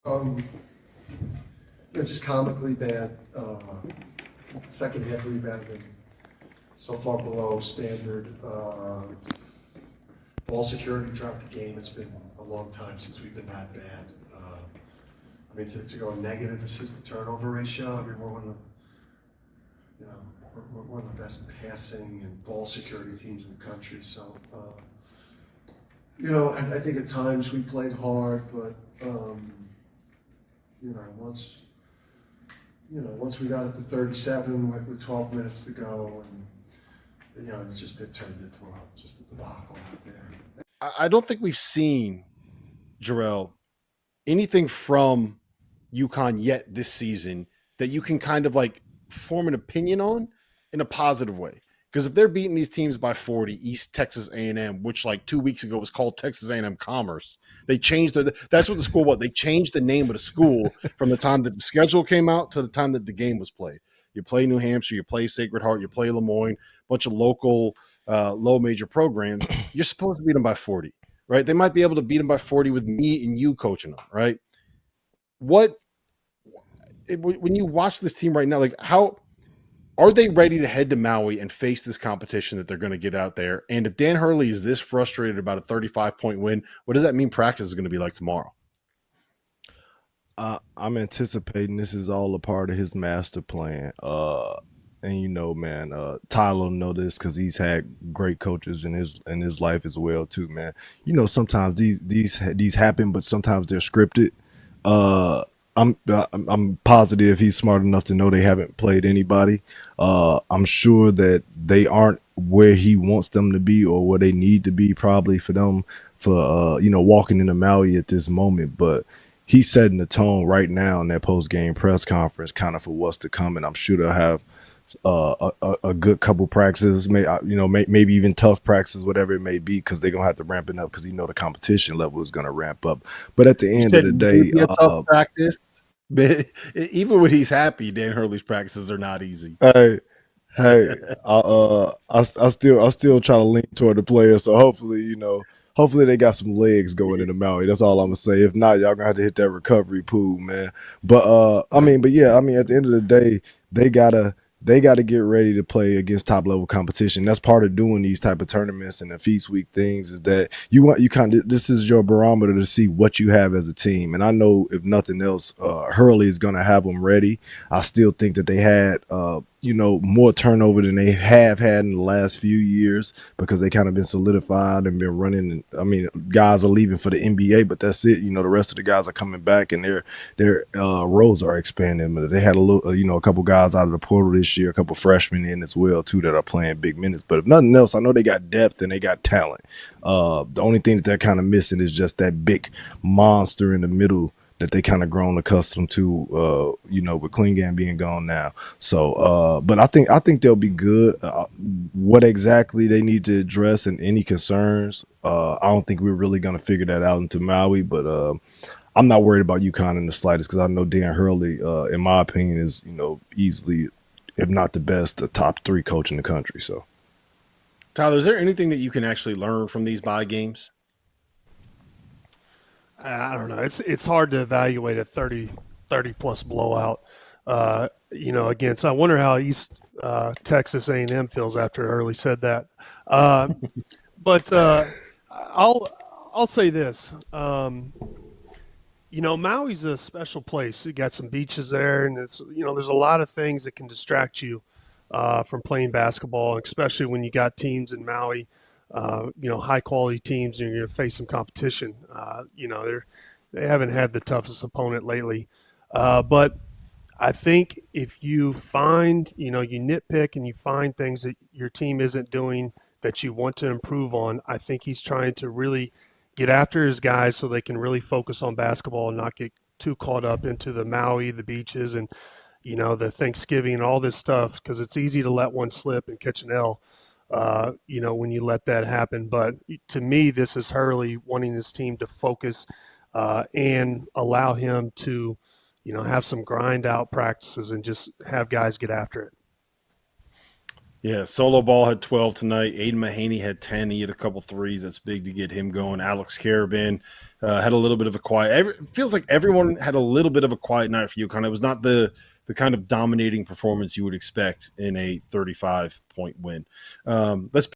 Um, just comically bad. Second half rebounding so far below standard. Ball security throughout the game. It's been a long time since we've been that bad. To go negative assist to turnover ratio. We're one of we're one of the best passing and ball security teams in the country. So, I think at times we played hard, but once we got it to 37 with 12 minutes to go, and it turned into just a debacle out there. I don't think we've seen, Jarrell, anything from UConn yet this season that you can kind of like form an opinion on in a positive way. Because if they're beating these teams by 40, East Texas A&M, which like 2 weeks ago was called Texas A&M Commerce, they changed that's what the school was. They changed the name of the school from the time that the schedule came out to the time that the game was played. You play New Hampshire, you play Sacred Heart, you play Lemoyne, a bunch of local low major programs. You're supposed to beat them by 40, right? They might be able to beat them by 40 with me and you coaching them, right? When you watch this team right now, like how are they ready to head to Maui and face this competition that they're going to get out there? And if Dan Hurley is this frustrated about a 35-point win, what does that mean practice is going to be like tomorrow? I'm anticipating this is all a part of his master plan. And man, Tyler will know this because he's had great coaches in his life as well too, man. Sometimes these happen, but sometimes they're scripted. I'm positive he's smart enough to know they haven't played anybody. I'm sure that they aren't where he wants them to be or where they need to be probably for walking into Maui at this moment. But he's setting the tone right now in that post-game press conference kind of for what's to come. And I'm sure they'll have a good couple practices, maybe even tough practices, whatever it may be, because they're going to have to ramp it up because the competition level is going to ramp up. But at the end of the day, a tough practice. But even when he's happy, Dan Hurley's practices are not easy. Hey, I still try to lean toward the players. So hopefully they got some legs going into Maui. That's all I'm gonna say. If not, y'all gonna have to hit that recovery pool, man. But at the end of the day, they gotta get ready to play against top level competition. That's part of doing these type of tournaments and the feast week things is that this is your barometer to see what you have as a team. And I know if nothing else, Hurley is gonna have them ready. I still think that they had more turnover than they have had in the last few years because they kind of been solidified and been running. Guys are leaving for the NBA, but that's it. The rest of the guys are coming back and their roles are expanding. But they had a couple guys out of the portal this year, a couple freshmen in as well too that are playing big minutes. But if nothing else, I know they got depth and they got talent. The only thing that they're kind of missing is just that big monster in the middle that they kind of grown accustomed to, with Klingan being gone now. So, but I think they'll be good. What exactly they need to address and any concerns, I don't think we're really going to figure that out into Maui, but I'm not worried about UConn in the slightest because I know Dan Hurley, in my opinion, is, easily, if not the best, the top 3 coach in the country. So, Tyler, is there anything that you can actually learn from these bye games? I don't know. It's hard to evaluate a 30 plus blowout. Against. I wonder how East Texas A&M feels after Hurley said that. But I'll say this. Maui's a special place. You got some beaches there, and there's a lot of things that can distract you from playing basketball, especially when you got teams in Maui. High quality teams, and you're going to face some competition. They haven't had the toughest opponent lately. But I think if you find, you nitpick and you find things that your team isn't doing that you want to improve on, I think he's trying to really get after his guys so they can really focus on basketball and not get too caught up into the Maui, the beaches, and, the Thanksgiving and all this stuff, because it's easy to let one slip and catch an L. When you let that happen. But to me, this is Hurley wanting his team to focus and allow him to, have some grind out practices and just have guys get after it. Yeah, Solo Ball had 12 tonight. Aiden Mahaney had 10. He had a couple threes. That's big to get him going. Alex Carabin had a little bit of a quiet. It feels like everyone had a little bit of a quiet night for UConn. It was not the kind of dominating performance you would expect in a 35-point win. Let's